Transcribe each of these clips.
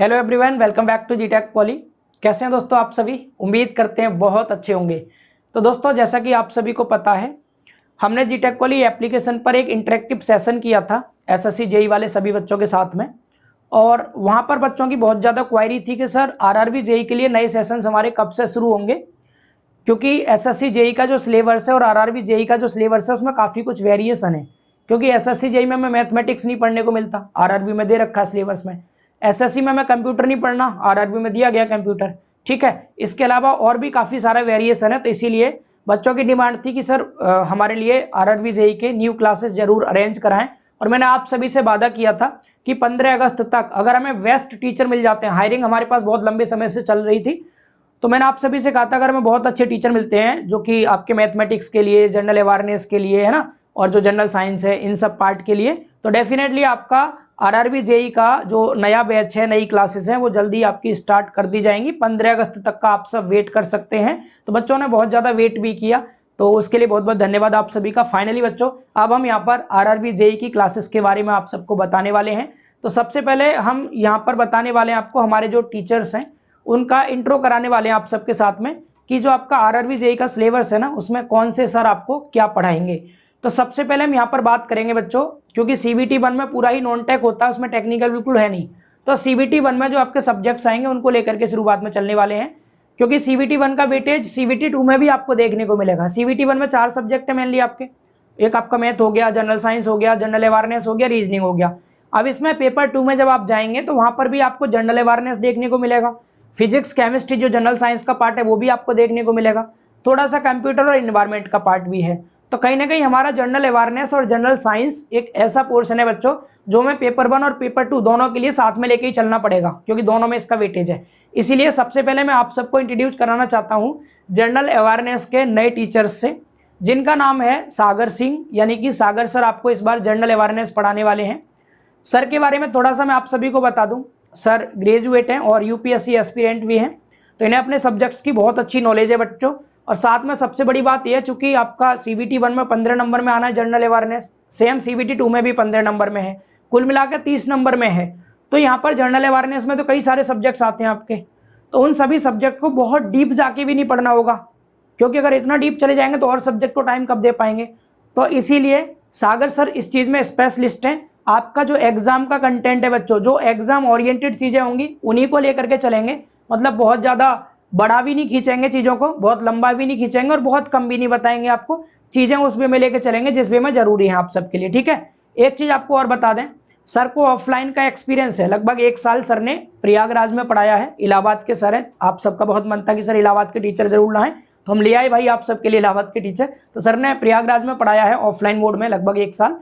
Hello everyone, welcome back to जीटेक Poly. कैसे हैं दोस्तों आप सभी? उम्मीद करते हैं बहुत अच्छे होंगे। तो दोस्तों, जैसा कि आप सभी को पता है, हमने जीटेक पॉली एप्लीकेशन पर एक इंटरेक्टिव सेशन किया था एसएससी जेई वाले सभी बच्चों के साथ में। और वहां पर बच्चों की बहुत ज़्यादा क्वायरी थी कि सर आरआरबी जेई के लिए नए सेशंस हमारे कब से शुरू होंगे, क्योंकि एसएससी जेई का जो सिलेबस है और आरआरबी जेई का जो सिलेबस है उसमें काफ़ी कुछ वेरिएशन है। क्योंकि एसएससी जेई में हमें मैथमेटिक्स नहीं पढ़ने को मिलता, आरआरबी में दे रखा है सिलेबस में। एसएससी में हमें कंप्यूटर नहीं पढ़ना, आरआरबी में दिया गया कंप्यूटर। ठीक है, इसके अलावा और भी काफ़ी सारा वेरिएशन है। तो इसीलिए बच्चों की डिमांड थी कि सर हमारे लिए आरआरबी जेई के न्यू क्लासेस जरूर अरेंज कराएं। और मैंने आप सभी से वादा किया था कि 15 अगस्त तक अगर हमें बेस्ट टीचर मिल जाते हैं, हायरिंग हमारे पास बहुत लंबे समय से चल रही थी, तो मैंने आप सभी से कहा था अगर हमें बहुत अच्छे टीचर मिलते हैं जो कि आपके मैथमेटिक्स के लिए, जनरल अवेयरनेस के लिए, है ना, और जो जनरल साइंस है इन सब पार्ट के लिए, तो डेफिनेटली आपका आरआरबी जेई का जो नया बैच है, नई क्लासेस हैं, वो जल्दी आपकी स्टार्ट कर दी जाएंगी। 15 अगस्त तक का आप सब वेट कर सकते हैं। तो बच्चों ने बहुत ज़्यादा वेट भी किया, तो उसके लिए बहुत बहुत धन्यवाद आप सभी का। फाइनली बच्चों, अब हम यहाँ पर आरआरबी जेई की क्लासेस के बारे में आप सबको बताने वाले हैं। तो सबसे पहले हम यहाँ पर बताने वाले हैं आपको हमारे जो टीचर्स हैं उनका इंट्रो कराने वाले हैं आप सबके साथ में, कि जो आपका आरआरबी जेई का सिलेबस है ना, उसमें कौन से सर आपको क्या पढ़ाएंगे। तो सबसे पहले हम यहाँ पर बात करेंगे बच्चों, क्योंकि सीबीटी 1 में पूरा ही नॉन टेक होता है, उसमें टेक्निकल बिल्कुल है नहीं। तो सीबीटी 1 में जो आपके सब्जेक्ट्स आएंगे उनको लेकर के शुरुआत में चलने वाले हैं, क्योंकि सीबीटी 1 का वेटेज सीबीटी 2 में भी आपको देखने को मिलेगा। सीबीटी 1 में 4 सब्जेक्ट है मेनली आपके। एक आपका मैथ हो गया, जनरल साइंस हो गया, जनरल अवेयरनेस हो गया, रीजनिंग हो गया। अब इसमें पेपर 2 में जब आप जाएंगे तो वहां पर भी आपको जनरल अवेयरनेस देखने को मिलेगा, फिजिक्स केमिस्ट्री जो जनरल साइंस का पार्ट है वो भी आपको देखने को मिलेगा, थोड़ा सा कंप्यूटर और इन्वायरमेंट का पार्ट भी है। तो कहीं ना कहीं हमारा जनरल अवेयरनेस और जनरल साइंस एक ऐसा पोर्शन है बच्चों जो मैं पेपर 1 और पेपर 2 दोनों के लिए साथ में लेके ही चलना पड़ेगा, क्योंकि दोनों में इसका वेटेज है। इसीलिए सबसे पहले मैं आप सबको इंट्रोड्यूस कराना चाहता हूँ जनरल अवेयरनेस के नए टीचर्स से, जिनका नाम है सागर सिंह। यानी कि सागर सर आपको इस बार जनरल अवेयरनेस पढ़ाने वाले हैं। सर के बारे में थोड़ा सा मैं आप सभी को बता दूं, सर ग्रेजुएट हैं और यूपीएससी एस्पिरेंट भी हैं। तो इन्हें अपने सब्जेक्ट्स की बहुत अच्छी नॉलेज है बच्चों। और साथ में सबसे बड़ी बात यह है, चूंकि आपका सीबीटी 1 में 15 नंबर में आना है जनरल अवेयरनेस, सेम सीबीटी 2 में भी 15 नंबर में है, कुल मिलाकर 30 नंबर में है। तो यहाँ पर जनरल अवेयरनेस में तो कई सारे सब्जेक्ट्स आते हैं आपके, तो उन सभी सब्जेक्ट को बहुत डीप जाके भी नहीं पढ़ना होगा, क्योंकि अगर इतना डीप चले जाएंगे तो और सब्जेक्ट को टाइम कब दे पाएंगे। तो इसीलिए सागर सर इस चीज़ में स्पेशलिस्ट हैं। आपका जो एग्जाम का कंटेंट है बच्चों, जो एग्जाम ओरिएंटेड चीज़ें होंगी उन्हीं को लेकर के चलेंगे। मतलब बहुत ज़्यादा बड़ा भी नहीं खींचेंगे चीज़ों को, बहुत लंबा भी नहीं खींचेंगे और बहुत कम भी नहीं बताएंगे आपको। चीज़ें उस वे में लेकर चलेंगे जिस वे में जरूरी है आप सबके लिए। ठीक है, एक चीज़ आपको और बता दें, सर को ऑफलाइन का एक्सपीरियंस है, लगभग 1 साल सर ने प्रयागराज में पढ़ाया है। इलाहाबाद के सर हैं, आप सबका बहुत मन था कि सर इलाहाबाद के टीचर जरूर लाएं, तो हम ले आए भाई आप सबके लिए इलाहाबाद के टीचर। तो सर ने प्रयागराज में पढ़ाया है ऑफलाइन मोड में लगभग 1 साल।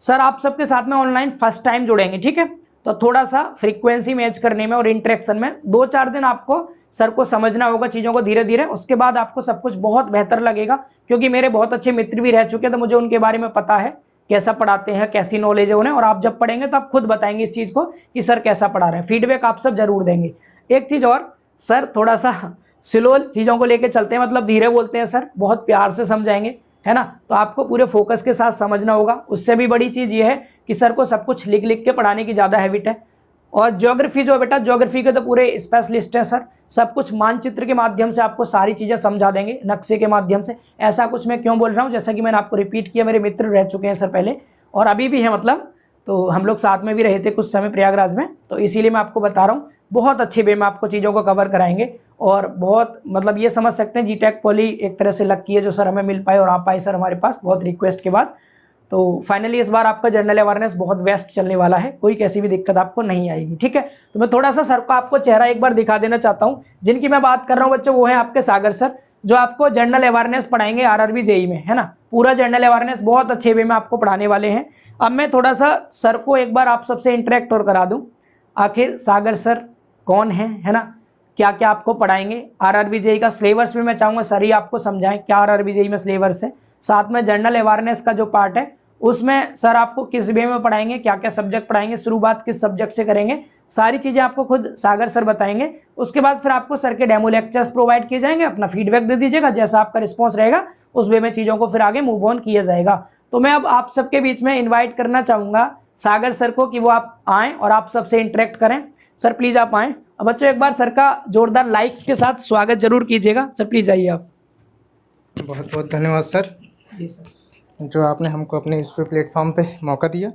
सर आप सबके साथ में ऑनलाइन फर्स्ट टाइम जुड़ेंगे। ठीक है, तो थोड़ा सा फ्रीक्वेंसी मैच करने में और इंटरेक्शन में 2-4 दिन आपको सर को समझना होगा चीज़ों को धीरे धीरे, उसके बाद आपको सब कुछ बहुत बेहतर लगेगा। क्योंकि मेरे बहुत अच्छे मित्र भी रह चुके हैं, तो मुझे उनके बारे में पता है कैसा पढ़ाते हैं, कैसी नॉलेज है उन्हें। और आप जब पढ़ेंगे तो आप खुद बताएंगे इस चीज़ को कि सर कैसा पढ़ा रहे हैं, फीडबैक आप सब जरूर देंगे। एक चीज़ और, सर थोड़ा सा स्लो चीज़ों को लेकर चलते हैं, मतलब धीरे बोलते हैं सर, बहुत प्यार से समझाएंगे, है ना। तो आपको पूरे फोकस के साथ समझना होगा। उससे भी बड़ी चीज़ ये है कि सर को सब कुछ लिख लिख के पढ़ाने की ज़्यादा हैबिट है। और ज्योग्राफी जो बेटा, ज्योग्राफी के तो पूरे स्पेशलिस्ट हैं सर, सब कुछ मानचित्र के माध्यम से आपको सारी चीज़ें समझा देंगे, नक्शे के माध्यम से। ऐसा कुछ मैं क्यों बोल रहा हूँ, जैसा कि मैंने आपको रिपीट किया, मेरे मित्र रह चुके हैं सर पहले और अभी भी हैं, मतलब तो हम लोग साथ में भी रहे थे कुछ समय प्रयागराज में, तो इसीलिए मैं आपको बता रहा हूँ बहुत अच्छे वे में आपको चीज़ों को कवर कराएंगे। और बहुत मतलब ये समझ सकते हैं जीटेक पॉली एक तरह से लकी है जो सर हमें मिल पाए और आ पाए सर हमारे पास बहुत रिक्वेस्ट के बाद। तो फाइनली इस बार आपका जनरल अवेयरनेस बहुत बेस्ट चलने वाला है, कोई कैसी भी दिक्कत आपको नहीं आएगी। ठीक है, तो मैं थोड़ा सा सर को आपको चेहरा एक बार दिखा देना चाहता हूँ। जिनकी मैं बात कर रहा हूँ बच्चों, वो है आपके सागर सर, जो आपको जनरल अवेयरनेस पढ़ाएंगे आरआरबी जेई में, है ना। पूरा जनरल अवेयरनेस बहुत अच्छे वे में आपको पढ़ाने वाले हैं। अब मैं थोड़ा सा सर को एक बार आप सबसे इंटरेक्ट और करा दूँ, आखिर सागर सर कौन है ना, क्या क्या आपको पढ़ाएंगे। आरआरबी जेई का सिलेबस भी मैं चाहूँगा सर ही आपको समझाएं, क्या आरआरबी जेई में सिलेबस है। साथ में जनरल अवेयरनेस का जो पार्ट है उसमें सर आपको किस वे में पढ़ाएंगे, क्या क्या सब्जेक्ट पढ़ाएंगे, शुरुआत किस सब्जेक्ट से करेंगे, सारी चीज़ें आपको खुद सागर सर बताएंगे। उसके बाद फिर आपको सर के डेमो लेक्चर्स प्रोवाइड किए जाएंगे, अपना फीडबैक दे दीजिएगा, जैसा आपका रिस्पॉन्स रहेगा उस वे में चीज़ों को फिर आगे मूव ऑन किया जाएगा। तो मैं अब आप सबके बीच में इन्वाइट करना चाहूँगा सागर सर को कि वो आप आएँ और आप सबसे इंटरेक्ट करें। सर प्लीज़ आप आएँ। बच्चों एक बार सर का जोरदार लाइक्स के साथ स्वागत जरूर कीजिएगा। सर प्लीज़ आइए आप। बहुत बहुत धन्यवाद सर, जी सर। जो आपने हमको अपने इस प्लेटफॉर्म पे मौका दिया।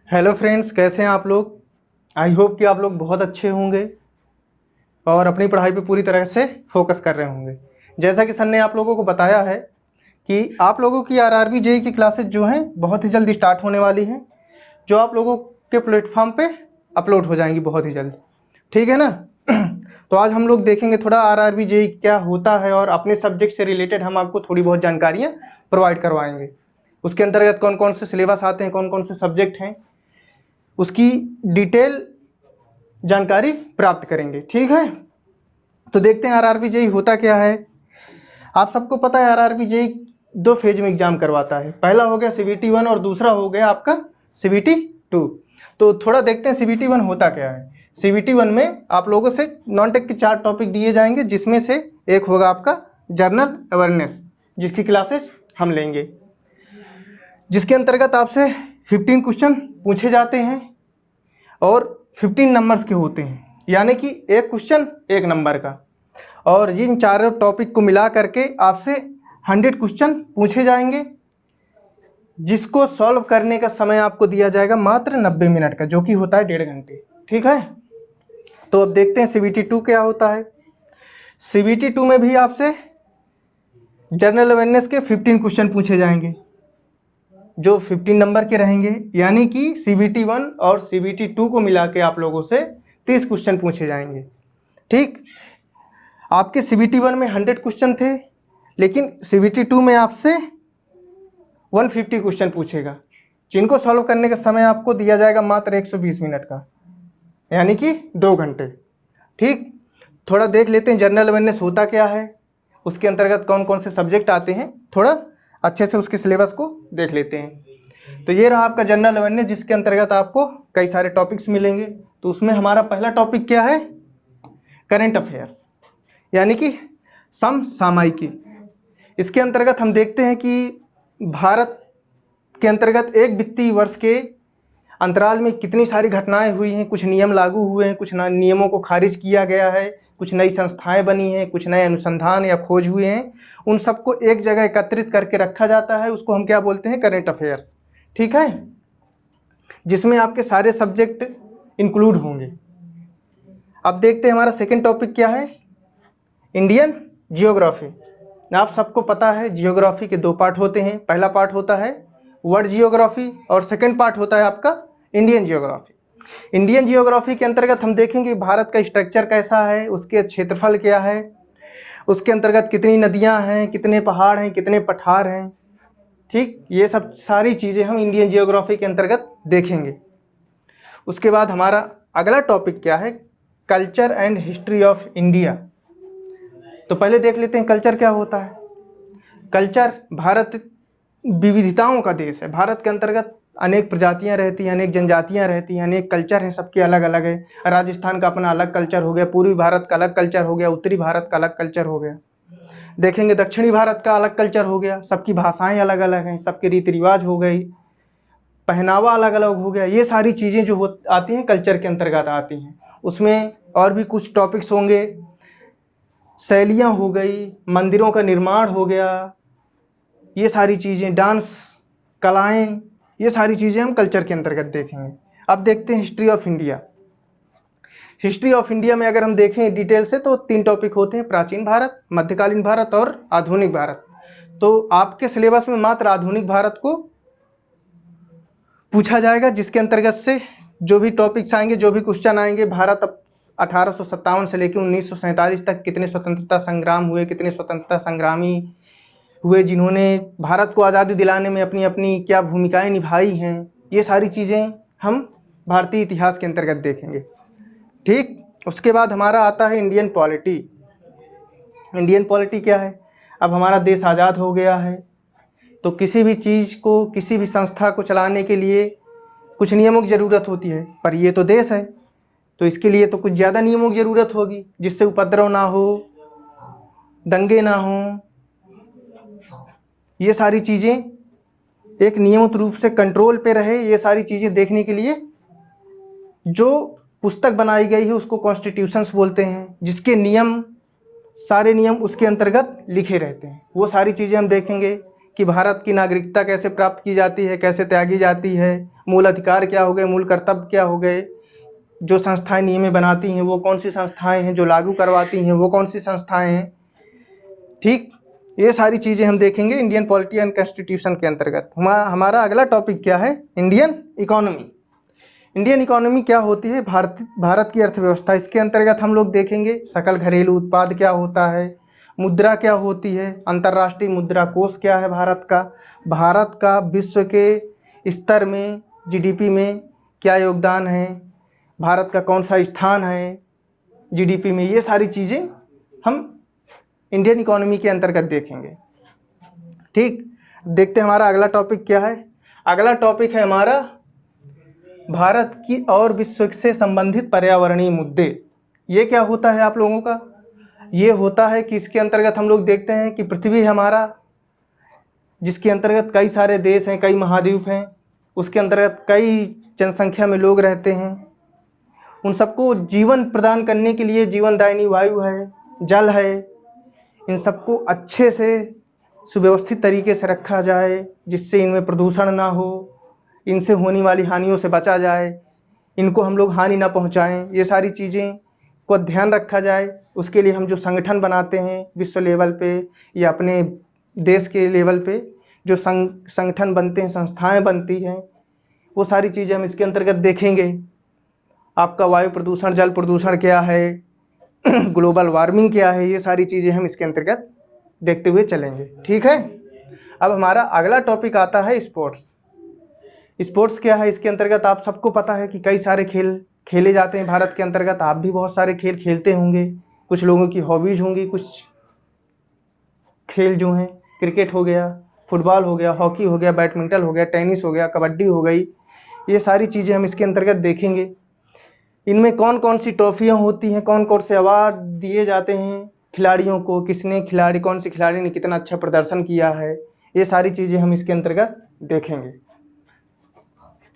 हेलो फ्रेंड्स, कैसे हैं आप लोग? आई होप कि आप लोग बहुत अच्छे होंगे और अपनी पढ़ाई पे पूरी तरह से फोकस कर रहे होंगे। जैसा कि सर ने आप लोगों को बताया है कि आप लोगों की आरआरबी जेईई की क्लासेस जो हैं बहुत ही जल्दी स्टार्ट होने वाली हैं, जो आप लोगों के प्लेटफॉर्म पे अपलोड हो जाएंगी बहुत ही जल्द। ठीक है ना? तो आज हम लोग देखेंगे थोड़ा आरआरबी जेईई क्या होता है और अपने सब्जेक्ट से रिलेटेड हम आपको थोड़ी बहुत जानकारियाँ प्रोवाइड करवाएंगे। उसके अंतर्गत कौन कौन से सिलेबस आते हैं, कौन कौन से सब्जेक्ट हैं, उसकी डिटेल जानकारी प्राप्त करेंगे। ठीक है, तो देखते हैं आरआरबी जेईई होता क्या है। आप सबको पता है आरआरबी जेईई 2 फेज में एग्जाम करवाता है। पहला हो गया सीबीटी 1 और दूसरा हो गया आपका सीबीटी 2। तो थोड़ा देखते हैं सीबीटी 1 होता क्या है। सीबीटी 1 में आप लोगों से नॉन टेक के 4 टॉपिक दिए जाएंगे, जिसमें से एक होगा आपका जर्नल अवेयरनेस, जिसकी क्लासेस हम लेंगे, जिसके अंतर्गत आपसे 15 क्वेश्चन पूछे जाते हैं और 15 नंबर्स के होते हैं, यानी कि एक क्वेश्चन 1 नंबर का। और इन चारों टॉपिक को मिला करके आपसे 100 क्वेश्चन पूछे जाएंगे, जिसको सॉल्व करने का समय आपको दिया जाएगा मात्र 90 मिनट का, जो कि होता है 1.5 घंटे। ठीक है, तो अब देखते हैं सीबीटी 2 क्या होता है। सीबीटी 2 में भी आपसे जनरल अवेयरनेस के 15 क्वेश्चन पूछे जाएंगे, जो 15 नंबर के रहेंगे, यानी कि सीबीटी 1 और सीबीटी 2 को मिला के आप लोगों से 30 क्वेश्चन पूछे जाएंगे। ठीक, आपके सीबीटी 1 में 100 क्वेश्चन थे, लेकिन सीबीटी 2 में आपसे 150 क्वेश्चन पूछेगा, जिनको सॉल्व करने का समय आपको दिया जाएगा मात्र 120 मिनट का, यानी कि 2 घंटे। ठीक, थोड़ा देख लेते हैं जनरल अवेयरनेस होता क्या है, उसके अंतर्गत कौन कौन से सब्जेक्ट आते हैं, थोड़ा अच्छे से उसके सिलेबस को देख लेते हैं। तो ये रहा आपका जनरल अवेयरनेस, जिसके अंतर्गत आपको कई सारे टॉपिक्स मिलेंगे। तो उसमें हमारा पहला टॉपिक क्या है? करंट अफेयर्स, यानी कि समसामयिकी। इसके अंतर्गत हम देखते हैं कि भारत के अंतर्गत एक वित्तीय वर्ष के अंतराल में कितनी सारी घटनाएं हुई हैं, कुछ नियम लागू हुए हैं, कुछ नियमों को खारिज किया गया है, कुछ नई संस्थाएं बनी हैं, कुछ नए अनुसंधान या खोज हुए हैं, उन सबको एक जगह एकत्रित करके रखा जाता है। उसको हम क्या बोलते हैं? Current affairs. ठीक है, जिसमें आपके सारे सब्जेक्ट इंक्लूड होंगे। अब देखते हैं हमारा सेकेंड टॉपिक क्या है, इंडियन जियोग्राफी। आप सबको पता है जियोग्राफी के 2 पार्ट होते हैं। पहला पार्ट होता है वर्ल्ड जियोग्राफी और सेकंड पार्ट होता है आपका इंडियन जियोग्राफी। इंडियन जियोग्राफी के अंतर्गत हम देखेंगे भारत का स्ट्रक्चर कैसा है, उसके क्षेत्रफल क्या है, उसके अंतर्गत कितनी नदियां हैं, कितने पहाड़ हैं, कितने पठार हैं। ठीक, ये सब सारी चीज़ें हम इंडियन जियोग्राफी के अंतर्गत देखेंगे। उसके बाद हमारा अगला टॉपिक क्या है? Culture and history of India. तो पहले देख लेते हैं कल्चर क्या होता है। कल्चर, भारत विविधताओं का देश है। भारत के अंतर्गत अनेक प्रजातियां रहती हैं, अनेक जनजातियां रहती हैं, अनेक कल्चर हैं, सबके अलग अलग है। राजस्थान का अपना अलग कल्चर हो गया, पूर्वी भारत का अलग कल्चर हो गया, उत्तरी भारत का अलग कल्चर हो गया। देखेंगे दक्षिणी भारत का अलग कल्चर हो गया, सबकी भाषाएं अलग अलग हैं, सबके रीति रिवाज हो गई, पहनावा अलग अलग हो गया। ये सारी चीज़ें जो आती हैं कल्चर के अंतर्गत आती हैं। उसमें और भी कुछ टॉपिक्स होंगे, शैलियाँ हो गई, मंदिरों का निर्माण हो गया, ये सारी चीज़ें, डांस कलाएं, ये सारी चीज़ें हम कल्चर के अंतर्गत देखेंगे। अब देखते हैं history of India. History of India में अगर हम देखें डिटेल से तो 3 टॉपिक होते हैं, प्राचीन भारत, मध्यकालीन भारत और आधुनिक भारत। तो आपके सिलेबस में मात्र आधुनिक भारत को पूछा जाएगा, जिसके अंतर्गत से जो भी टॉपिक्स आएंगे, जो भी क्वेश्चन आएंगे, भारत अब 1857 से लेकर 1947 तक कितने स्वतंत्रता संग्राम हुए, कितने स्वतंत्रता संग्रामी हुए जिन्होंने भारत को आज़ादी दिलाने में अपनी अपनी क्या भूमिकाएं निभाई हैं, ये सारी चीज़ें हम भारतीय इतिहास के अंतर्गत देखेंगे। ठीक, उसके बाद हमारा आता है इंडियन पॉलिटी। इंडियन पॉलिटी क्या है? अब हमारा देश आज़ाद हो गया है, तो किसी भी चीज़ को, किसी भी संस्था को चलाने के लिए कुछ नियमों की ज़रूरत होती है। पर ये तो देश है, तो इसके लिए तो कुछ ज़्यादा नियमों की ज़रूरत होगी, जिससे उपद्रव ना हो, दंगे ना हो, ये सारी चीज़ें एक नियमित रूप से कंट्रोल पे रहे। ये सारी चीज़ें देखने के लिए जो पुस्तक बनाई गई है उसको कॉन्स्टिट्यूशंस बोलते हैं, जिसके नियम, सारे नियम उसके अंतर्गत लिखे रहते हैं। वो सारी चीज़ें हम देखेंगे कि भारत की नागरिकता कैसे प्राप्त की जाती है, कैसे त्यागी जाती है, मूल अधिकार क्या हो गए, मूल कर्तव्य क्या हो गए, जो संस्थाएं नियम बनाती हैं वो कौन सी संस्थाएं हैं, जो लागू करवाती हैं वो कौन सी संस्थाएं हैं। ठीक, ये सारी चीज़ें हम देखेंगे इंडियन पॉलिटी एंड कॉन्स्टिट्यूशन के अंतर्गत। हमारा अगला टॉपिक क्या है? Indian economy. इंडियन इकोनॉमी क्या होती है? भारत की अर्थव्यवस्था। इसके अंतर्गत हम लोग देखेंगे सकल घरेलू उत्पाद क्या होता है, मुद्रा क्या होती है, अंतर्राष्ट्रीय मुद्रा कोष क्या है भारत का विश्व के स्तर में जीडीपी में क्या योगदान है, भारत का कौन सा स्थान है जीडीपी में। ये सारी चीज़ें हम इंडियन इकोनॉमी के अंतर्गत देखेंगे। ठीक, देखते हैं हमारा अगला टॉपिक क्या है। अगला टॉपिक है हमारा भारत की और विश्व से संबंधित पर्यावरणीय मुद्दे। ये क्या होता है आप लोगों का? ये होता है कि इसके अंतर्गत हम लोग देखते हैं कि पृथ्वी हमारा, जिसके अंतर्गत कई सारे देश हैं, कई महाद्वीप हैं, उसके अंतर्गत कई जनसंख्या में लोग रहते हैं। उन सबको जीवन प्रदान करने के लिए जीवनदायिनी वायु है, जल है, इन सबको अच्छे से सुव्यवस्थित तरीके से रखा जाए, जिससे इनमें प्रदूषण ना हो, इनसे होने वाली हानियों से बचा जाए, इनको हम लोग हानि ना पहुंचाएं। ये सारी चीज़ें को ध्यान रखा जाए। उसके लिए हम जो संगठन बनाते हैं विश्व लेवल पे या अपने देश के लेवल पे जो संगठन बनते हैं, संस्थाएं बनती हैं, वो सारी चीज़ें हम इसके अंतर्गत देखेंगे। आपका वायु प्रदूषण, जल प्रदूषण क्या है, ग्लोबल वार्मिंग क्या है, ये सारी चीज़ें हम इसके अंतर्गत देखते हुए चलेंगे। ठीक है, अब हमारा अगला टॉपिक आता है स्पोर्ट्स। स्पोर्ट्स क्या है? इसके अंतर्गत आप सबको पता है कि कई सारे खेल खेले जाते हैं भारत के अंतर्गत। आप भी बहुत सारे खेल खेलते होंगे, कुछ लोगों की हॉबीज होंगी। कुछ खेल जो हैं, क्रिकेट हो गया, फुटबॉल हो गया, हॉकी हो गया, बैडमिंटन हो गया, टेनिस हो गया, कबड्डी हो गई, ये सारी चीज़ें हम इसके अंतर्गत देखेंगे। इनमें कौन कौन सी ट्रॉफियाँ होती हैं, कौन कौन से अवार्ड दिए जाते हैं खिलाड़ियों को, कौन से खिलाड़ी ने कितना अच्छा प्रदर्शन किया है, ये सारी चीज़ें हम इसके अंतर्गत देखेंगे।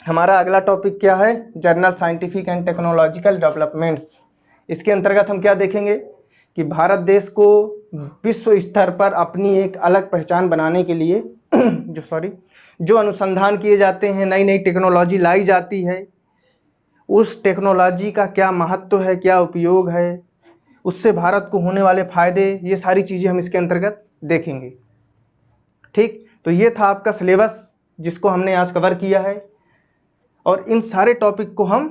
हमारा अगला टॉपिक क्या है? Journal scientific and technological developments. इसके अंतर्गत हम क्या देखेंगे कि भारत देश को विश्व स्तर पर अपनी एक अलग पहचान बनाने के लिए जो अनुसंधान किए जाते हैं, नई नई टेक्नोलॉजी लाई जाती है, उस टेक्नोलॉजी का क्या महत्व है, क्या उपयोग है, उससे भारत को होने वाले फायदे, ये सारी चीज़ें हम इसके अंतर्गत देखेंगे। ठीक, तो ये था आपका सिलेबस जिसको हमने आज कवर किया है, और इन सारे टॉपिक को हम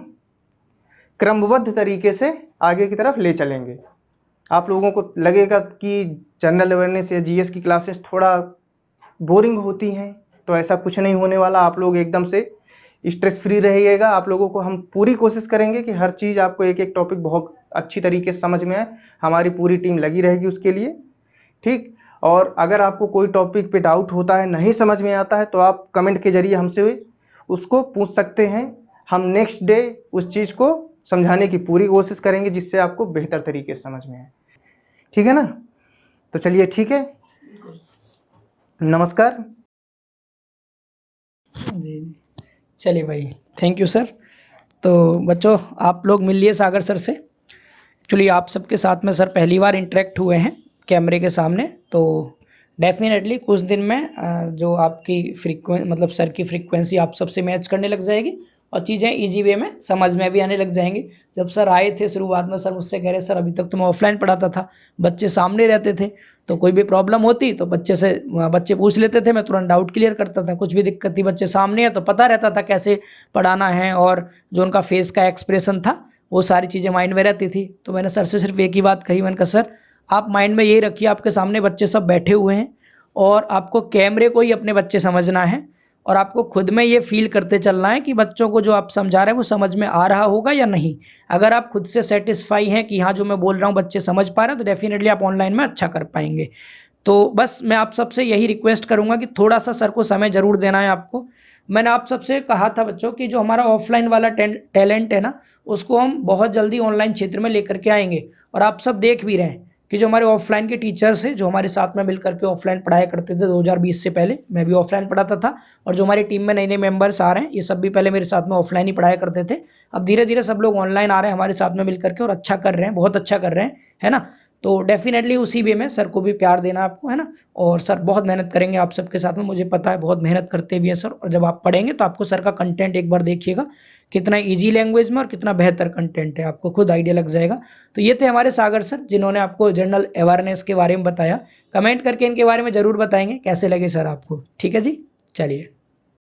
क्रमबद्ध तरीके से आगे की तरफ ले चलेंगे। आप लोगों को लगेगा कि जनरल अवेयरनेस या जीएस की क्लासेस थोड़ा बोरिंग होती हैं, तो ऐसा कुछ नहीं होने वाला। आप लोग एकदम से स्ट्रेस फ्री रहिएगा। आप लोगों को हम पूरी कोशिश करेंगे कि हर चीज़ आपको एक एक टॉपिक बहुत अच्छी तरीके से समझ में आए। हमारी पूरी टीम लगी रहेगी उसके लिए। ठीक, और अगर आपको कोई टॉपिक पे डाउट होता है, नहीं समझ में आता है, तो आप कमेंट के जरिए हमसे उसको पूछ सकते हैं। हम नेक्स्ट डे उस चीज़ को समझाने की पूरी कोशिश करेंगे, जिससे आपको बेहतर तरीके से समझ में आए। ठीक है ना? तो चलिए, ठीक है, नमस्कार जी। चलिए भाई, थैंक यू सर। तो बच्चों, आप लोग मिलिए सागर सर से। एक्चुअली आप सबके साथ में सर पहली बार इंटरेक्ट हुए हैं कैमरे के सामने, तो डेफिनेटली कुछ दिन में जो आपकी मतलब सर की फ्रीक्वेंसी आप सबसे मैच करने लग जाएगी और चीज़ें इजी वे में समझ में भी आने लग जाएंगी। जब सर आए थे शुरुआत में, सर मुझसे कह रहे सर अभी तक तो मैं ऑफलाइन पढ़ाता था, बच्चे सामने रहते थे, तो कोई भी प्रॉब्लम होती तो बच्चे पूछ लेते थे, मैं तुरंत डाउट क्लियर करता था। कुछ भी दिक्कत थी, बच्चे सामने है तो पता रहता था कैसे पढ़ाना है, और जो उनका फेस का एक्सप्रेशन था वो सारी चीज़ें माइंड में रहती थी। तो मैंने सर से सिर्फ एक ही बात कही, मैंने कहा सर आप माइंड में यही रखिए, आपके सामने बच्चे सब बैठे हुए हैं और आपको कैमरे को ही अपने बच्चे समझना है, और आपको खुद में ये फील करते चलना है कि बच्चों को जो आप समझा रहे हैं वो समझ में आ रहा होगा या नहीं। अगर आप खुद से सेटिस्फाई हैं कि हाँ जो मैं बोल रहा हूँ बच्चे समझ पा रहे हैं, तो डेफिनेटली आप ऑनलाइन में अच्छा कर पाएंगे। तो बस मैं आप सबसे यही रिक्वेस्ट करूँगा कि थोड़ा सा सर को समय ज़रूर देना है आपको। मैंने आप सबसे कहा था बच्चों कि जो हमारा ऑफलाइन वाला टैलेंट है ना, उसको हम बहुत जल्दी ऑनलाइन क्षेत्र में लेकर के आएंगे, और आप सब देख भी रहे हैं कि जो हमारे ऑफलाइन के टीचर्स हैं, जो हमारे साथ में मिल करके ऑफलाइन पढ़ाया करते थे 2020 से पहले, मैं भी ऑफलाइन पढ़ाता था, और जो हमारी टीम में नए नए मेंबर्स आ रहे हैं, ये सब भी पहले मेरे साथ में ऑफलाइन ही पढ़ाया करते थे। अब धीरे धीरे सब लोग ऑनलाइन आ रहे हैं हमारे साथ में मिल करके और अच्छा कर रहे हैं, बहुत अच्छा कर रहे हैं, है ना। तो डेफिनेटली उसी वे में सर को भी प्यार देना आपको, है ना। और सर बहुत मेहनत करेंगे आप सबके साथ में, मुझे पता है बहुत मेहनत करते भी हैं सर। और जब आप पढ़ेंगे तो आपको सर का कंटेंट एक बार देखिएगा, कितना इजी लैंग्वेज में और कितना बेहतर कंटेंट है, आपको खुद आइडिया लग जाएगा। तो ये थे हमारे सागर सर, जिन्होंने आपको जनरल अवेयरनेस के बारे में बताया। कमेंट करके इनके बारे में ज़रूर बताएंगे कैसे लगे सर आपको। ठीक है जी, चलिए।